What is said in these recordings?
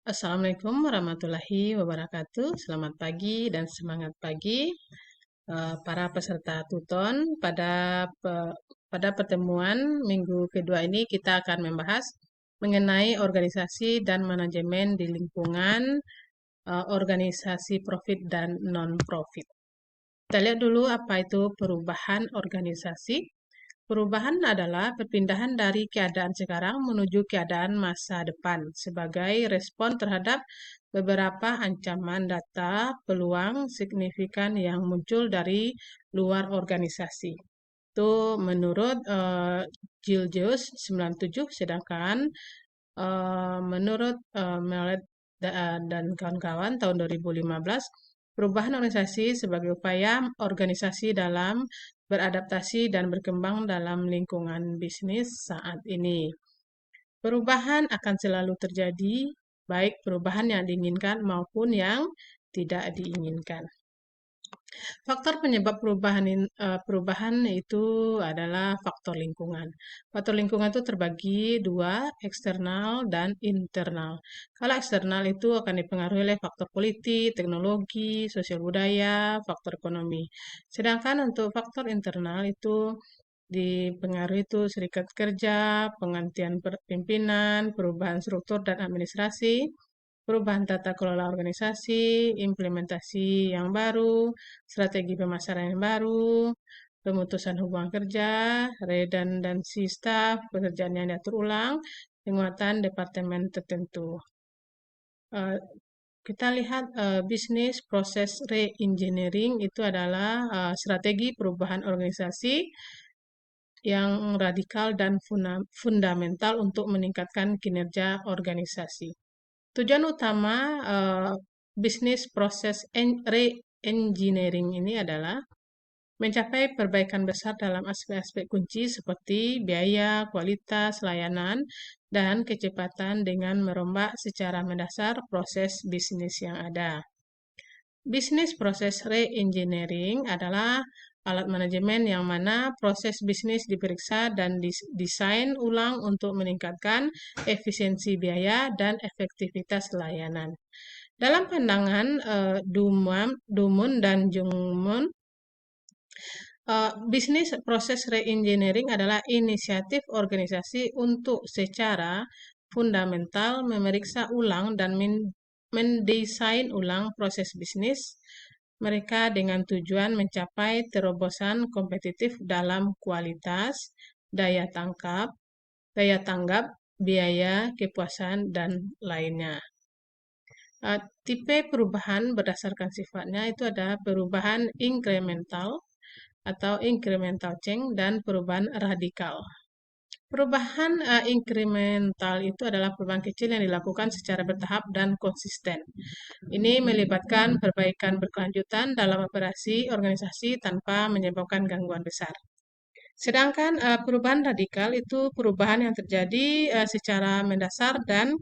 Assalamualaikum warahmatullahi wabarakatuh. Selamat pagi dan semangat pagi para peserta Tuton. Pada pertemuan minggu kedua ini kita akan membahas mengenai organisasi dan manajemen di lingkungan organisasi profit dan non-profit. Kita lihat dulu apa itu perubahan organisasi. Perubahan adalah perpindahan dari keadaan sekarang menuju keadaan masa depan sebagai respon terhadap beberapa ancaman data peluang signifikan yang muncul dari luar organisasi. Itu menurut Gilgeous 97, sedangkan menurut Melet dan kawan-kawan tahun 2015, perubahan organisasi sebagai upaya organisasi dalam beradaptasi dan berkembang dalam lingkungan bisnis saat ini. Perubahan akan selalu terjadi, baik perubahan yang diinginkan maupun yang tidak diinginkan. Faktor penyebab perubahan itu adalah faktor lingkungan. Faktor lingkungan itu terbagi dua, eksternal dan internal. Kalau eksternal itu akan dipengaruhi oleh faktor politik, teknologi, sosial budaya, faktor ekonomi. Sedangkan untuk faktor internal itu dipengaruhi itu serikat kerja, penggantian pimpinan, perubahan struktur dan administrasi, perubahan tata kelola organisasi, implementasi yang baru, strategi pemasaran yang baru, pemutusan hubungan kerja, redundansi staf, pekerjaan yang diatur ulang, penguatan departemen tertentu. Kita lihat bisnis proses re-engineering itu adalah strategi perubahan organisasi yang radikal dan fundamental untuk meningkatkan kinerja organisasi. Tujuan utama bisnis proses re-engineering ini adalah mencapai perbaikan besar dalam aspek-aspek kunci seperti biaya, kualitas, layanan, dan kecepatan dengan merombak secara mendasar proses bisnis yang ada. Bisnis proses re-engineering adalah alat manajemen yang mana proses bisnis diperiksa dan desain ulang untuk meningkatkan efisiensi biaya dan efektivitas layanan. Dalam pandangan Dumun dan Jungmun, bisnis proses re-engineering adalah inisiatif organisasi untuk secara fundamental memeriksa ulang dan mendesain ulang proses bisnis mereka dengan tujuan mencapai terobosan kompetitif dalam kualitas, daya tanggap, biaya, kepuasan, dan lainnya. Tipe perubahan berdasarkan sifatnya itu ada perubahan incremental atau incremental change dan perubahan radikal. Perubahan incremental itu adalah perubahan kecil yang dilakukan secara bertahap dan konsisten. Ini melibatkan perbaikan berkelanjutan dalam operasi organisasi tanpa menyebabkan gangguan besar. Sedangkan perubahan radikal itu perubahan yang terjadi secara mendasar dan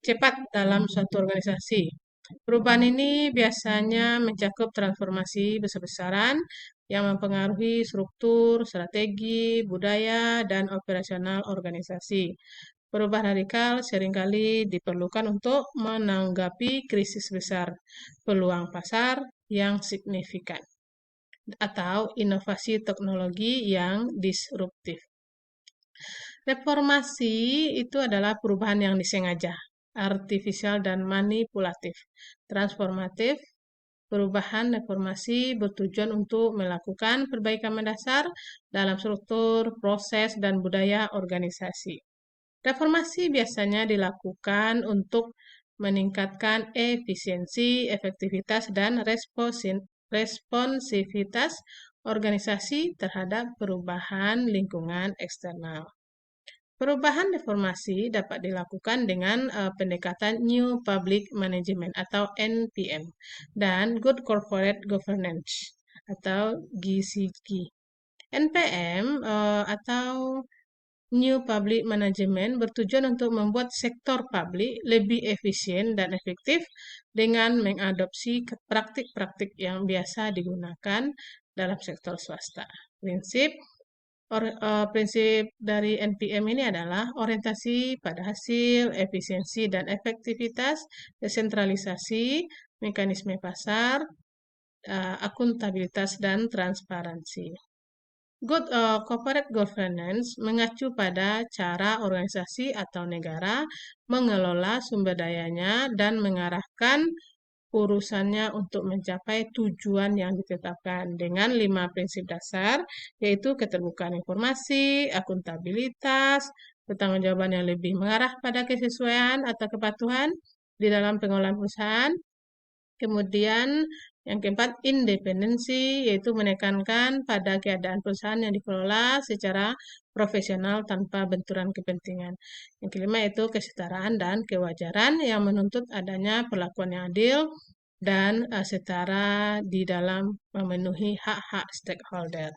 cepat dalam suatu organisasi. Perubahan ini biasanya mencakup transformasi besar-besaran yang mempengaruhi struktur, strategi, budaya, dan operasional organisasi. Perubahan radikal seringkali diperlukan untuk menanggapi krisis besar, peluang pasar yang signifikan, atau inovasi teknologi yang disruptif. Reformasi itu adalah perubahan yang disengaja, artifisial dan manipulatif. Transformatif, perubahan reformasi bertujuan untuk melakukan perbaikan mendasar dalam struktur, proses, dan budaya organisasi. Reformasi biasanya dilakukan untuk meningkatkan efisiensi, efektivitas, dan responsivitas organisasi terhadap perubahan lingkungan eksternal. Perubahan reformasi dapat dilakukan dengan pendekatan New Public Management atau NPM dan Good Corporate Governance atau GCG. NPM atau New Public Management bertujuan untuk membuat sektor publik lebih efisien dan efektif dengan mengadopsi praktik-praktik yang biasa digunakan dalam sektor swasta. Prinsip Prinsip dari NPM ini adalah orientasi pada hasil, efisiensi dan efektivitas, desentralisasi, mekanisme pasar, akuntabilitas dan transparansi. Good corporate governance mengacu pada cara organisasi atau negara mengelola sumber dayanya dan mengarahkan urusannya untuk mencapai tujuan yang ditetapkan dengan 5 prinsip dasar, yaitu keterbukaan informasi, akuntabilitas, pertanggungjawaban yang lebih mengarah pada kesesuaian atau kepatuhan di dalam pengelolaan perusahaan. Kemudian yang keempat, independensi, yaitu menekankan pada keadaan perusahaan yang dikelola secara profesional tanpa benturan kepentingan. Yang kelima yaitu kesetaraan dan kewajaran yang menuntut adanya perlakuan yang adil dan setara di dalam memenuhi hak-hak stakeholder.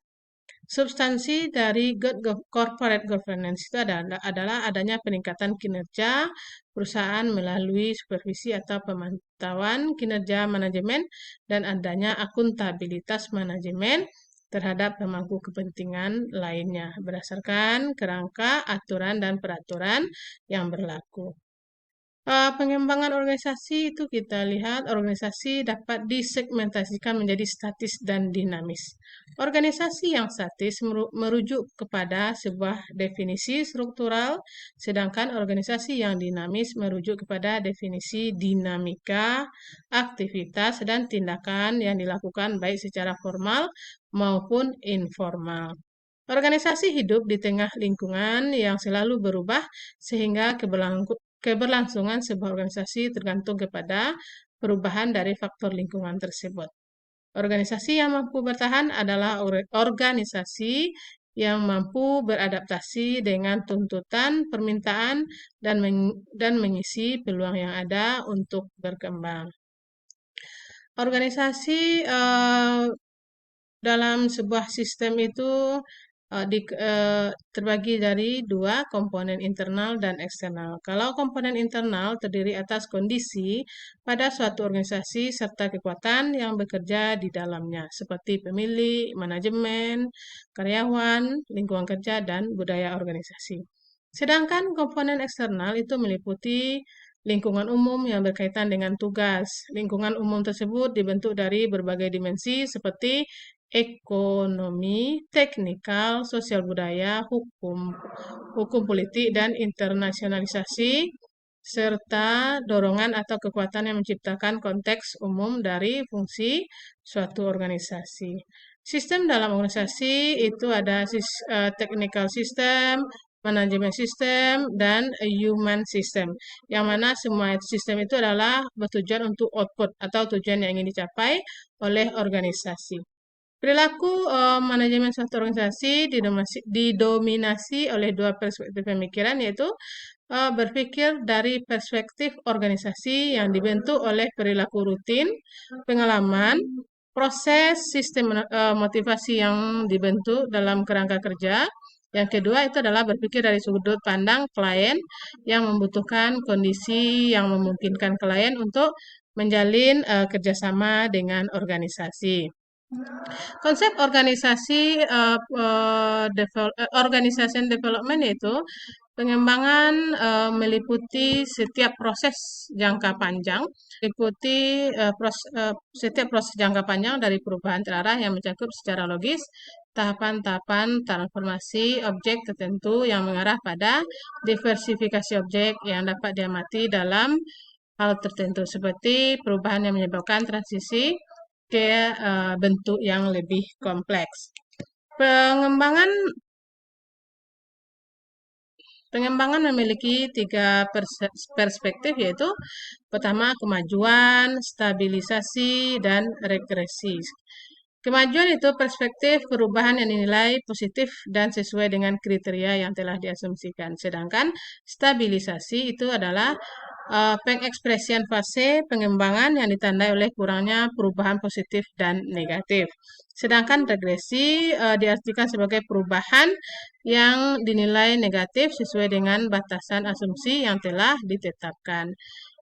Substansi dari good corporate governance itu adalah adanya peningkatan kinerja perusahaan melalui supervisi atau pemantauan kinerja manajemen dan adanya akuntabilitas manajemen terhadap pemangku kepentingan lainnya berdasarkan kerangka aturan dan peraturan yang berlaku. Pengembangan organisasi itu kita lihat organisasi dapat disegmentasikan menjadi statis dan dinamis. Organisasi yang statis merujuk kepada sebuah definisi struktural, sedangkan organisasi yang dinamis merujuk kepada definisi dinamika, aktivitas, dan tindakan yang dilakukan baik secara formal maupun informal. Organisasi hidup di tengah lingkungan yang selalu berubah sehingga keberlangsungan sebuah organisasi tergantung kepada perubahan dari faktor lingkungan tersebut. Organisasi yang mampu bertahan adalah organisasi yang mampu beradaptasi dengan tuntutan, permintaan, dan mengisi peluang yang ada untuk berkembang. Organisasi dalam sebuah sistem itu terbagi dari dua, komponen internal dan eksternal. Kalau komponen internal terdiri atas kondisi pada suatu organisasi serta kekuatan yang bekerja di dalamnya, seperti pemilik, manajemen, karyawan, lingkungan kerja, dan budaya organisasi. Sedangkan komponen eksternal itu meliputi lingkungan umum yang berkaitan dengan tugas. Lingkungan umum tersebut dibentuk dari berbagai dimensi seperti ekonomi, teknikal, sosial budaya, hukum politik, dan internasionalisasi, serta dorongan atau kekuatan yang menciptakan konteks umum dari fungsi suatu organisasi. Sistem dalam organisasi itu ada technical system, manajemen sistem, dan human system. Yang mana semua sistem itu adalah bertujuan untuk output atau tujuan yang ingin dicapai oleh organisasi. Perilaku manajemen suatu organisasi didominasi oleh dua perspektif pemikiran, yaitu berpikir dari perspektif organisasi yang dibentuk oleh perilaku rutin, pengalaman, proses sistem motivasi yang dibentuk dalam kerangka kerja. Yang kedua itu adalah berpikir dari sudut pandang klien yang membutuhkan kondisi yang memungkinkan klien untuk menjalin kerjasama dengan organisasi. Konsep organization development yaitu pengembangan meliputi setiap proses jangka panjang, setiap proses jangka panjang dari perubahan terarah yang mencakup secara logis tahapan-tahapan transformasi objek tertentu yang mengarah pada diversifikasi objek yang dapat diamati dalam hal tertentu seperti perubahan yang menyebabkan transisi ke bentuk yang lebih kompleks. Pengembangan memiliki 3 perspektif, yaitu pertama kemajuan, stabilisasi, dan regresi. Kemajuan itu perspektif perubahan yang dinilai positif dan sesuai dengan kriteria yang telah diasumsikan. Sedangkan stabilisasi itu adalah pengekspresian fase pengembangan yang ditandai oleh kurangnya perubahan positif dan negatif. Sedangkan regresi diartikan sebagai perubahan yang dinilai negatif sesuai dengan batasan asumsi yang telah ditetapkan.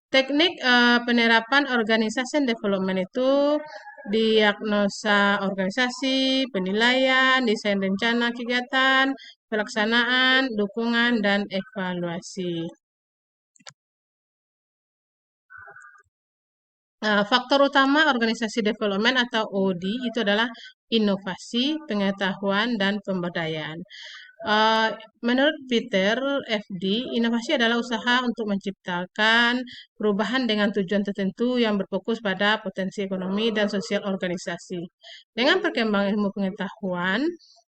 Teknik penerapan organization development itu diagnosa organisasi, penilaian, desain rencana kegiatan, pelaksanaan, dukungan, dan evaluasi. Faktor utama organisasi development atau OD itu adalah inovasi, pengetahuan, dan pemberdayaan. Menurut Peter FD, inovasi adalah usaha untuk menciptakan perubahan dengan tujuan tertentu yang berfokus pada potensi ekonomi dan sosial organisasi. Dengan perkembangan ilmu pengetahuan,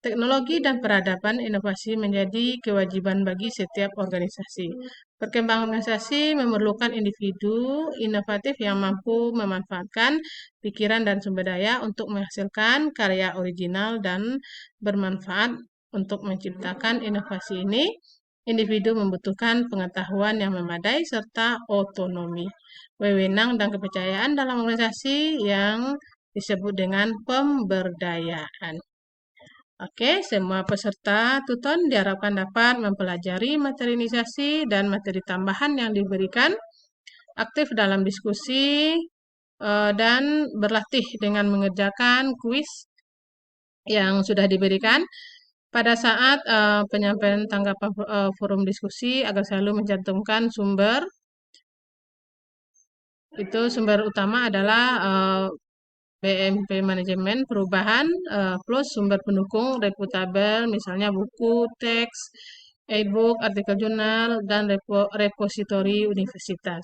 teknologi dan peradaban, inovasi menjadi kewajiban bagi setiap organisasi. Perkembangan organisasi memerlukan individu inovatif yang mampu memanfaatkan pikiran dan sumber daya untuk menghasilkan karya original dan bermanfaat. Untuk menciptakan inovasi ini, individu membutuhkan pengetahuan yang memadai serta otonomi, wewenang dan kepercayaan dalam organisasi yang disebut dengan pemberdayaan. Oke, semua peserta tuton diharapkan dapat mempelajari materi inisiasi dan materi tambahan yang diberikan, aktif dalam diskusi, dan berlatih dengan mengerjakan kuis yang sudah diberikan pada saat penyampaian tanggapan forum diskusi agar selalu mencantumkan sumber. Itu sumber utama adalah BMP Manajemen Perubahan plus sumber pendukung reputabel, misalnya buku, teks, e-book, artikel jurnal, dan repositori universitas.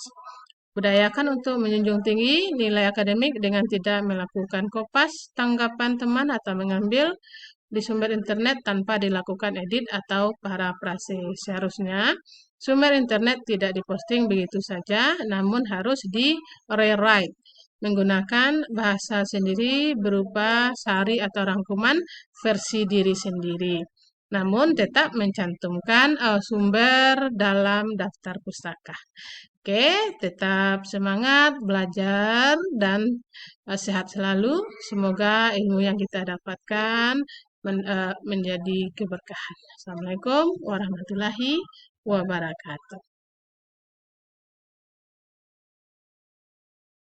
Budayakan untuk menjunjung tinggi nilai akademik dengan tidak melakukan kopas tanggapan teman atau mengambil di sumber internet tanpa dilakukan edit atau parafrase. Seharusnya sumber internet tidak diposting begitu saja, namun harus di-rewrite menggunakan bahasa sendiri berupa sari atau rangkuman versi diri sendiri. Namun tetap mencantumkan sumber dalam daftar pustaka. Oke, tetap semangat belajar dan sehat selalu. Semoga ilmu yang kita dapatkan menjadi keberkahan. Assalamualaikum warahmatullahi wabarakatuh.